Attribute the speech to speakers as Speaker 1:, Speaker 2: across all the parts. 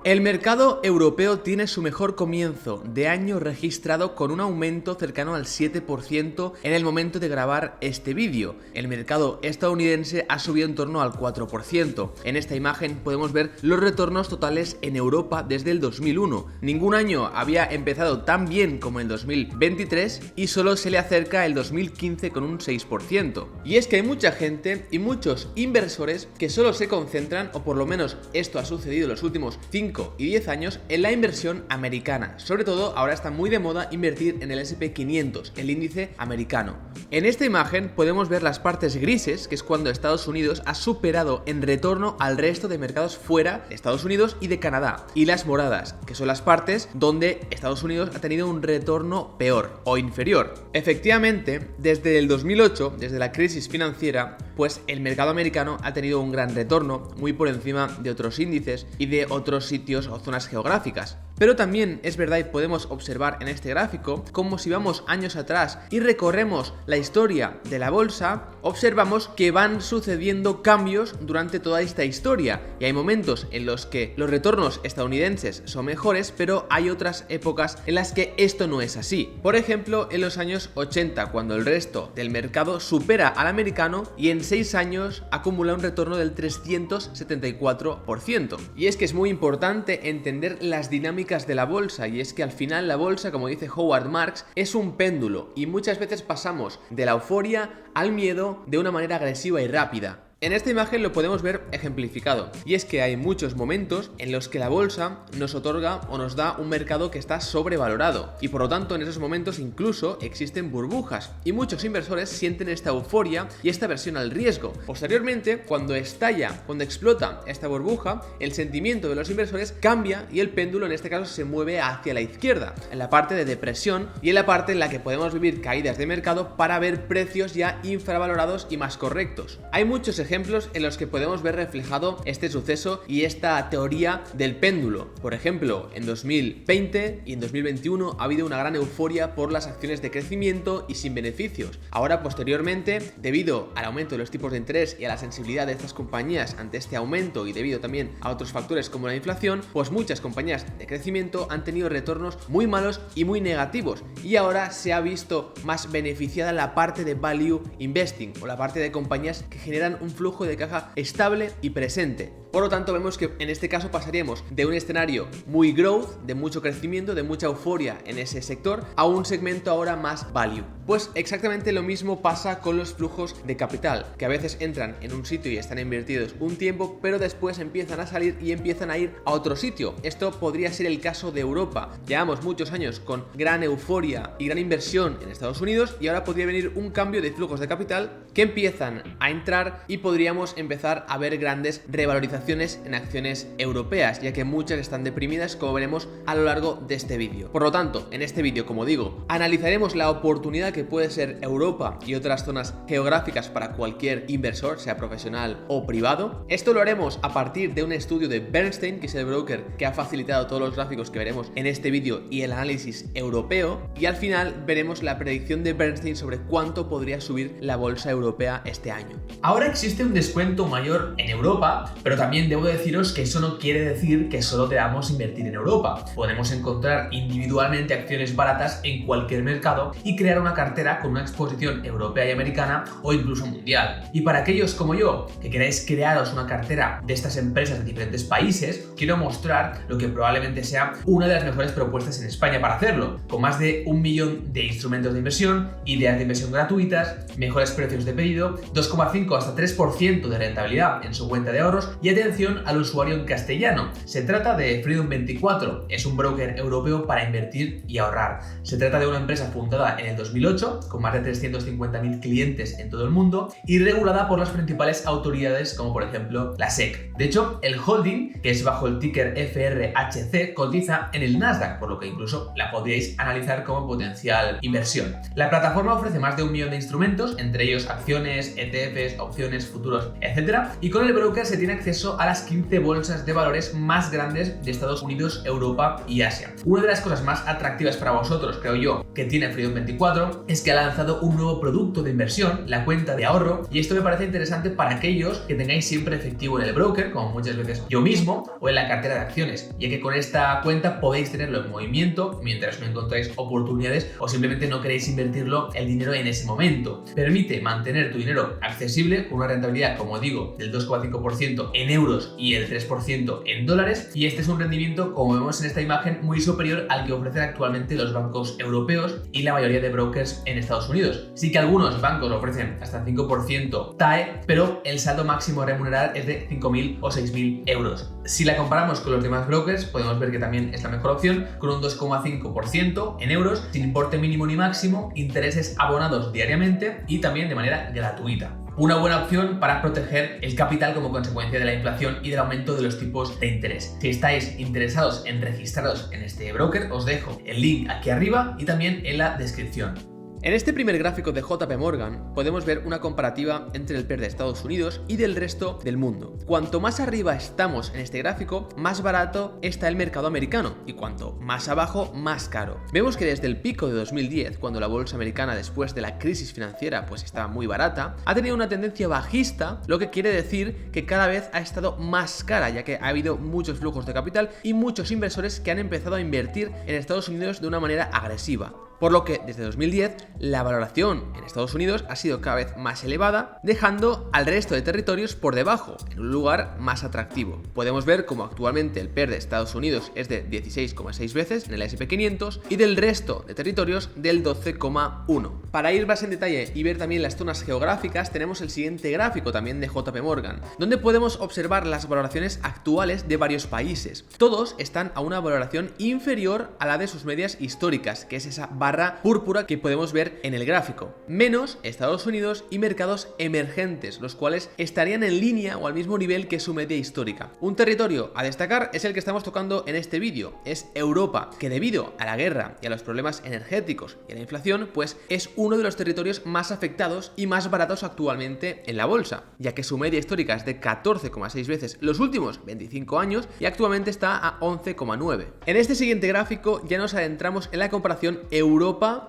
Speaker 1: El mercado europeo tiene su mejor comienzo de año registrado con un aumento cercano al 7% en el momento de grabar este vídeo. El mercado estadounidense ha subido en torno al 4%. En esta imagen podemos ver los retornos totales en Europa desde el 2001. Ningún año había empezado tan bien como el 2023 y solo se le acerca el 2015 con un 6%. Y es que hay mucha gente y muchos inversores que solo se concentran, o por lo menos esto ha sucedido en los últimos 5 y 10 años, en la inversión americana. Sobre todo ahora está muy de moda invertir en el S&P 500, el índice americano. En esta imagen podemos ver las partes grises, que es cuando Estados Unidos ha superado en retorno al resto de mercados fuera de Estados Unidos y de Canadá, y las moradas, que son las partes donde Estados Unidos ha tenido un retorno peor o inferior. Efectivamente, desde el 2008, desde la crisis financiera, pues el mercado americano ha tenido un gran retorno, muy por encima de otros índices y de otros sitios o zonas geográficas. Pero también es verdad y podemos observar en este gráfico como si vamos años atrás y recorremos la historia de la bolsa, observamos que van sucediendo cambios durante toda esta historia y hay momentos en los que los retornos estadounidenses son mejores, pero hay otras épocas en las que esto no es así. Por ejemplo, en los años 80, cuando el resto del mercado supera al americano y en 6 años acumula un retorno del 374%. Y es que es muy importante entender las dinámicas de la bolsa, y es que al final la bolsa, como dice Howard Marks, es un péndulo y muchas veces pasamos de la euforia al miedo de una manera agresiva y rápida. En esta imagen lo podemos ver ejemplificado, y es que hay muchos momentos en los que la bolsa nos otorga o nos da un mercado que está sobrevalorado, y por lo tanto en esos momentos incluso existen burbujas, y muchos inversores sienten esta euforia y esta aversión al riesgo. Posteriormente, cuando explota esta burbuja, el sentimiento de los inversores cambia y el péndulo en este caso se mueve hacia la izquierda, en la parte de depresión y en la parte en la que podemos vivir caídas de mercado para ver precios ya infravalorados y más correctos. Hay muchos ejemplos en los que podemos ver reflejado este suceso y esta teoría del péndulo. Por ejemplo, en 2020 y en 2021 ha habido una gran euforia por las acciones de crecimiento y sin beneficios. Ahora, posteriormente, debido al aumento de los tipos de interés y a la sensibilidad de estas compañías ante este aumento y debido también a otros factores como la inflación, pues muchas compañías de crecimiento han tenido retornos muy malos y muy negativos, y ahora se ha visto más beneficiada la parte de value investing o la parte de compañías que generan un flujo de caja estable y presente. Por lo tanto, vemos que en este caso pasaríamos de un escenario muy growth, de mucho crecimiento, de mucha euforia en ese sector, a un segmento ahora más value. Pues exactamente lo mismo pasa con los flujos de capital, que a veces entran en un sitio y están invertidos un tiempo, pero después empiezan a salir y empiezan a ir a otro sitio. Esto podría ser el caso de Europa. Llevamos muchos años con gran euforia y gran inversión en Estados Unidos, y ahora podría venir un cambio de flujos de capital que empiezan a entrar y podríamos empezar a ver grandes revalorizaciones en acciones europeas, ya que muchas están deprimidas, como veremos a lo largo de este vídeo. Por lo tanto, en este vídeo, como digo, analizaremos la oportunidad que puede ser Europa y otras zonas geográficas para cualquier inversor, sea profesional o privado. Esto lo haremos a partir de un estudio de Bernstein, que es el broker que ha facilitado todos los gráficos que veremos en este vídeo y el análisis europeo, y al final veremos la predicción de Bernstein sobre cuánto podría subir la bolsa europea este año.
Speaker 2: Ahora existe un descuento mayor en Europa, pero también debo deciros que eso no quiere decir que solo debamos invertir en Europa. Podemos encontrar individualmente acciones baratas en cualquier mercado y crear una cartera con una exposición europea y americana o incluso mundial. Y para aquellos como yo que queráis crearos una cartera de estas empresas de diferentes países, quiero mostrar lo que probablemente sea una de las mejores propuestas en España para hacerlo, con más de 1 millón de instrumentos de inversión, ideas de inversión gratuitas, mejores precios de pedido, 2,5 hasta 3% de rentabilidad en su cuenta de ahorros y atención al usuario en castellano. Se trata de Freedom24, es un broker europeo para invertir y ahorrar. Se trata de una empresa fundada en el 2008 con más de 350.000 clientes en todo el mundo y regulada por las principales autoridades como por ejemplo la SEC. De hecho, el holding, que es bajo el ticker FRHC, cotiza en el Nasdaq, por lo que incluso la podríais analizar como potencial inversión. La plataforma ofrece más de 1 millón de instrumentos, entre ellos acciones, ETFs, opciones, futuros, etc. Y con el broker se tiene acceso acceso a las 15 bolsas de valores más grandes de Estados Unidos, Europa y Asia. Una de las cosas más atractivas para vosotros, creo yo, que tiene Freedom24 es que ha lanzado un nuevo producto de inversión, la cuenta de ahorro, y esto me parece interesante para aquellos que tengáis siempre efectivo en el broker, como muchas veces yo mismo, o en la cartera de acciones, ya que con esta cuenta podéis tenerlo en movimiento mientras no encontráis oportunidades o simplemente no queréis invertirlo el dinero en ese momento. Permite mantener tu dinero accesible con una rentabilidad, como digo, del 2,5% en euros y el 3% en dólares, y este es un rendimiento, como vemos en esta imagen, muy superior al que ofrecen actualmente los bancos europeos y la mayoría de brokers en Estados Unidos. Sí que algunos bancos ofrecen hasta 5% TAE, pero el saldo máximo a remunerar es de 5.000 o 6.000 euros. Si la comparamos con los demás brokers, podemos ver que también es la mejor opción, con un 2,5% en euros, sin importe mínimo ni máximo, intereses abonados diariamente y también de manera gratuita. Una buena opción para proteger el capital como consecuencia de la inflación y del aumento de los tipos de interés. Si estáis interesados en registraros en este broker, os dejo el link aquí arriba y también en la descripción.
Speaker 1: En este primer gráfico de JP Morgan podemos ver una comparativa entre el PER de Estados Unidos y del resto del mundo. Cuanto más arriba estamos en este gráfico, más barato está el mercado americano, y cuanto más abajo, más caro. Vemos que desde el pico de 2010, cuando la bolsa americana después de la crisis financiera pues estaba muy barata, ha tenido una tendencia bajista, lo que quiere decir que cada vez ha estado más cara, ya que ha habido muchos flujos de capital y muchos inversores que han empezado a invertir en Estados Unidos de una manera agresiva. Por lo que desde 2010 la valoración en Estados Unidos ha sido cada vez más elevada, dejando al resto de territorios por debajo, en un lugar más atractivo. Podemos ver como actualmente el PER de Estados Unidos es de 16,6 veces en el S&P 500 y del resto de territorios del 12,1. Para ir más en detalle y ver también las zonas geográficas, tenemos el siguiente gráfico también de JP Morgan, donde podemos observar las valoraciones actuales de varios países. Todos están a una valoración inferior a la de sus medias históricas, que es esa barra púrpura que podemos ver en el gráfico, menos Estados Unidos y mercados emergentes, los cuales estarían en línea o al mismo nivel que su media histórica. Un territorio a destacar es el que estamos tocando en este vídeo, es Europa, que debido a la guerra y a los problemas energéticos y a la inflación, pues es uno de los territorios más afectados y más baratos actualmente en la bolsa, ya que su media histórica es de 14,6 veces los últimos 25 años y actualmente está a 11,9. En este siguiente gráfico ya nos adentramos en la comparación Europa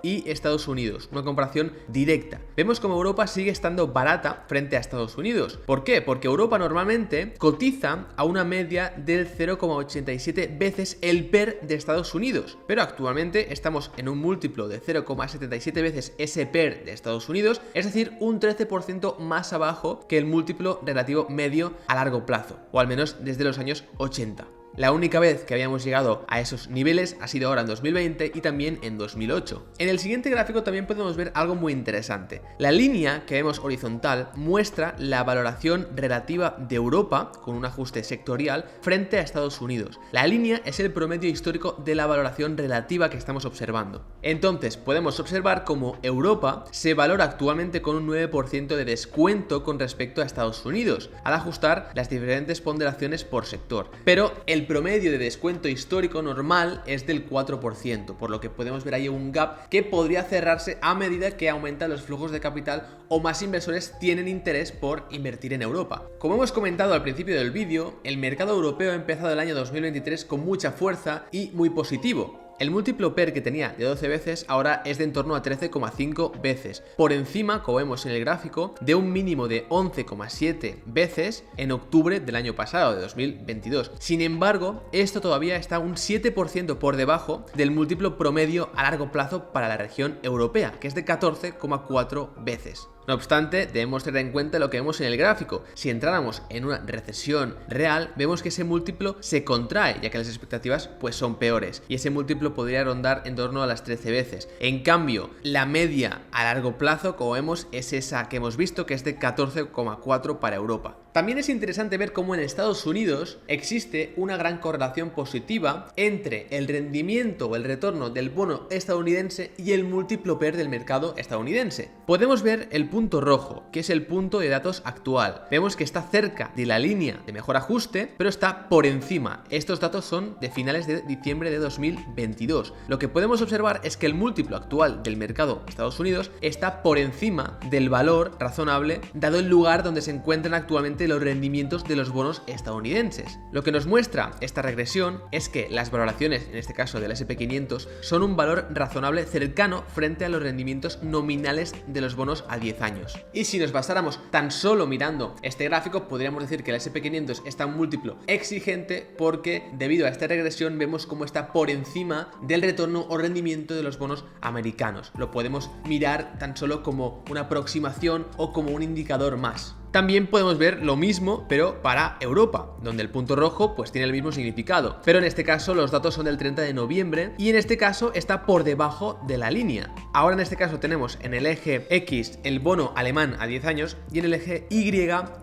Speaker 1: y Estados Unidos, una comparación directa. Vemos como Europa sigue estando barata frente a Estados Unidos. ¿Por qué? Porque Europa normalmente cotiza a una media del 0,87 veces el PER de Estados Unidos, pero actualmente estamos en un múltiplo de 0,77 veces ese PER de Estados Unidos, es decir, un 13% más abajo que el múltiplo relativo medio a largo plazo, o al menos desde los años 80. La única vez que habíamos llegado a esos niveles ha sido ahora en 2020 y también en 2008. En el siguiente gráfico también podemos ver algo muy interesante. La línea que vemos horizontal muestra la valoración relativa de Europa con un ajuste sectorial frente a Estados Unidos. La línea es el promedio histórico de la valoración relativa que estamos observando. Entonces podemos observar cómo Europa se valora actualmente con un 9% de descuento con respecto a Estados Unidos, al ajustar las diferentes ponderaciones por sector. Pero el promedio de descuento histórico normal es del 4%, por lo que podemos ver ahí un gap que podría cerrarse a medida que aumentan los flujos de capital o más inversores tienen interés por invertir en Europa. Como hemos comentado al principio del vídeo, el mercado europeo ha empezado el año 2023 con mucha fuerza y muy positivo. El múltiplo PER que tenía de 12 veces ahora es de en torno a 13,5 veces, por encima, como vemos en el gráfico, de un mínimo de 11,7 veces en octubre del año pasado, de 2022. Sin embargo, esto todavía está un 7% por debajo del múltiplo promedio a largo plazo para la región europea, que es de 14,4 veces. No obstante, debemos tener en cuenta lo que vemos en el gráfico. Si entráramos en una recesión real, vemos que ese múltiplo se contrae, ya que las expectativas pues son peores, y ese múltiplo podría rondar en torno a las 13 veces. En cambio, la media a largo plazo, como vemos, es esa que hemos visto, que es de 14,4 para Europa. También es interesante ver cómo en Estados Unidos existe una gran correlación positiva entre el rendimiento o el retorno del bono estadounidense y el múltiplo PER del mercado estadounidense. Podemos ver el punto rojo, que es el punto de datos actual. Vemos que está cerca de la línea de mejor ajuste, pero está por encima. Estos datos son de finales de diciembre de 2022. Lo que podemos observar es que el múltiplo actual del mercado de Estados Unidos está por encima del valor razonable, dado el lugar donde se encuentran actualmente de los rendimientos de los bonos estadounidenses. Lo que nos muestra esta regresión es que las valoraciones, en este caso del S&P 500, son un valor razonable cercano frente a los rendimientos nominales de los bonos a 10 años. Y si nos basáramos tan solo mirando este gráfico, podríamos decir que el S&P 500 está en múltiplo exigente porque debido a esta regresión vemos cómo está por encima del retorno o rendimiento de los bonos americanos. Lo podemos mirar tan solo como una aproximación o como un indicador más. También podemos ver lo mismo, pero para Europa, donde el punto rojo pues tiene el mismo significado. Pero en este caso los datos son del 30 de noviembre y en este caso está por debajo de la línea. Ahora en este caso tenemos en el eje X el bono alemán a 10 años y en el eje Y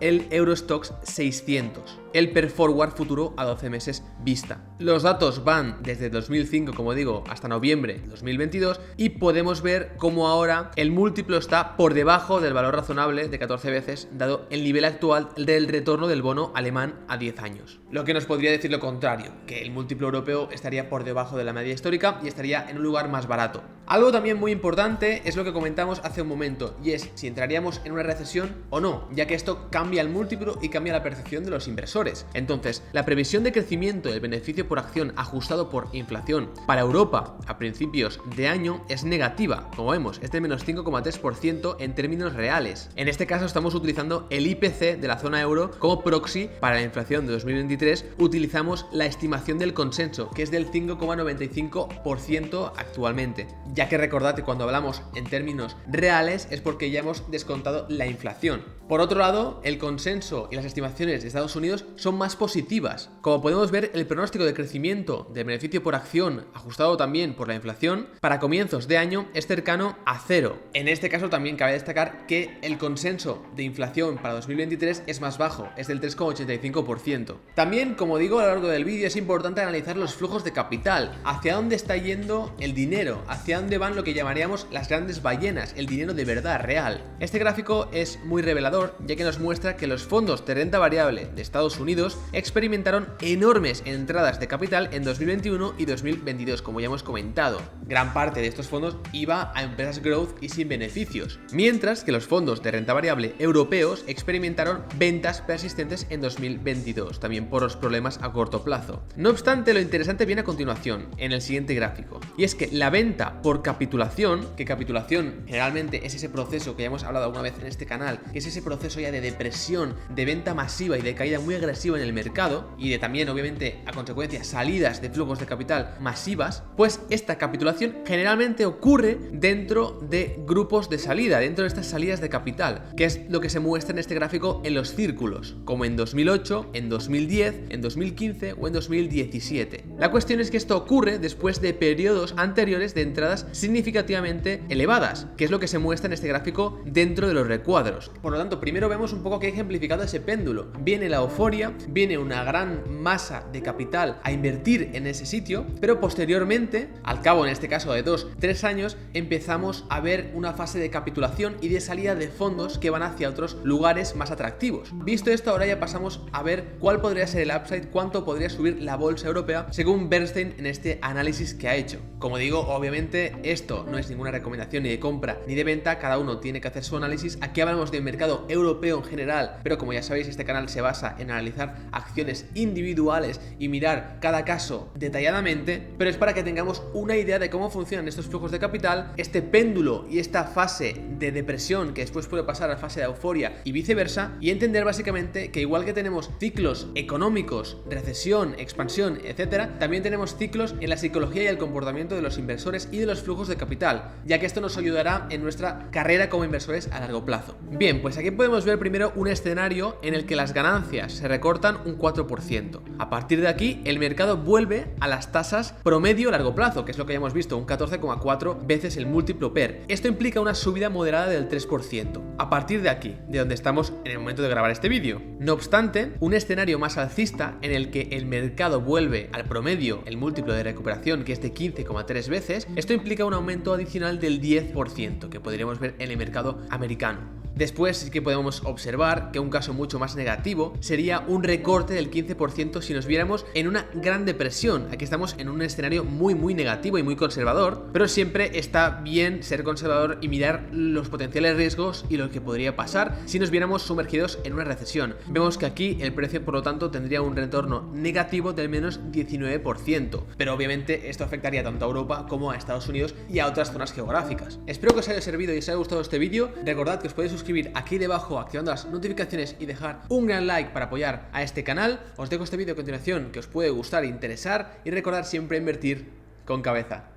Speaker 1: el Eurostoxx 600. El per forward futuro a 12 meses vista. Los datos van desde 2005, como digo, hasta noviembre de 2022 y podemos ver cómo ahora el múltiplo está por debajo del valor razonable de 14 veces, dado el nivel actual del retorno del bono alemán a 10 años. Lo que nos podría decir lo contrario, que el múltiplo europeo estaría por debajo de la media histórica y estaría en un lugar más barato. Algo también muy importante es lo que comentamos hace un momento, y es si entraríamos en una recesión o no, ya que esto cambia el múltiplo y cambia la percepción de los inversores. Entonces, la previsión de crecimiento del beneficio por acción ajustado por inflación para Europa a principios de año es negativa, como vemos, es de menos 5,3% en términos reales. En este caso estamos utilizando el IPC de la zona euro como proxy para la inflación de 2023, utilizamos la estimación del consenso, que es del 5,95% actualmente. Ya que recordad que cuando hablamos en términos reales es porque ya hemos descontado la inflación. Por otro lado, el consenso y las estimaciones de Estados Unidos son más positivas. Como podemos ver, el pronóstico de crecimiento del beneficio por acción, ajustado también por la inflación, para comienzos de año es cercano a 0. En este caso también cabe destacar que el consenso de inflación para 2023 es más bajo, es del 3,85%. También, como digo a lo largo del vídeo, es importante analizar los flujos de capital, hacia dónde está yendo el dinero, hacia dónde van lo que llamaríamos las grandes ballenas, el dinero de verdad real. Este gráfico es muy revelador, ya que nos muestra que los fondos de renta variable de Estados Unidos experimentaron enormes entradas de capital en 2021 y 2022, como ya hemos comentado. Gran parte de estos fondos iba a empresas growth y sin beneficios, mientras que los fondos de renta variable europeos experimentaron ventas persistentes en 2022, también por los problemas a corto plazo. No obstante, lo interesante viene a continuación, en el siguiente gráfico, y es que la venta por capitulación, que capitulación generalmente es ese proceso que ya hemos hablado alguna vez en este canal, que es ese proceso ya de depresión, de venta masiva y de caída muy agresiva en el mercado, y de también obviamente a consecuencia salidas de flujos de capital masivas, pues esta capitulación generalmente ocurre dentro de grupos de salida, dentro de estas salidas de capital, que es lo que se muestra en este gráfico en los círculos, como en 2008, en 2010, en 2015 o en 2017. La cuestión es que esto ocurre después de periodos anteriores de entradas significativamente elevadas, que es lo que se muestra en este gráfico dentro de los recuadros. Por lo tanto, primero vemos un poco que he ejemplificado ese péndulo. Viene la euforia, viene una gran masa de capital a invertir en ese sitio, pero posteriormente, al cabo en este caso de 2-3 años, empezamos a ver una fase de capitulación y de salida de fondos que van hacia otros lugares más atractivos. Visto esto, ahora ya pasamos a ver cuál podría ser el upside, cuánto podría subir la bolsa europea según Bernstein en este análisis que ha hecho. Como digo, obviamente esto no es ninguna recomendación ni de compra ni de venta, cada uno tiene que hacer su análisis. Aquí hablamos del mercado europeo en general, pero como ya sabéis, este canal se basa en analizar acciones individuales y mirar cada caso detalladamente, pero es para que tengamos una idea de cómo funcionan estos flujos de capital, este péndulo y esta fase de depresión que después puede pasar a la fase de euforia y viceversa, y entender básicamente que igual que tenemos ciclos económicos, recesión, expansión, etcétera, también tenemos ciclos en la psicología y el comportamiento de los inversores y de los flujos de capital, ya que esto nos ayudará en nuestra carrera como inversores a largo plazo. Bien, pues aquí podemos ver primero un escenario en el que las ganancias se recortan un 4%. A partir de aquí, el mercado vuelve a las tasas promedio a largo plazo, que es lo que ya hemos visto, un 14,4 veces el múltiplo PER. Esto implica una subida moderada del 3%. A partir de aquí, de donde estamos en el momento de grabar este vídeo. No obstante, un escenario más alcista en el que el mercado vuelve al promedio, el múltiplo de recuperación, que es de 15,3 veces, esto implica un aumento adicional del 10%, que podríamos ver en el mercado americano. Después sí que podemos observar que un caso mucho más negativo sería un recorte del 15% si nos viéramos en una gran depresión. Aquí estamos en un escenario muy negativo y muy conservador, pero siempre está bien ser conservador y mirar los potenciales riesgos y lo que podría pasar si nos viéramos sumergidos en una recesión. Vemos que aquí el precio, por lo tanto, tendría un retorno negativo del menos 19%, pero obviamente esto afectaría tanto a Europa como a Estados Unidos y a otras zonas geográficas. Espero que os haya servido y os haya gustado este vídeo. Recordad que os podéis suscribir aquí debajo activando las notificaciones y dejar un gran like para apoyar a este canal. Os dejo este vídeo a continuación que os puede gustar e interesar, y recordad siempre invertir con cabeza.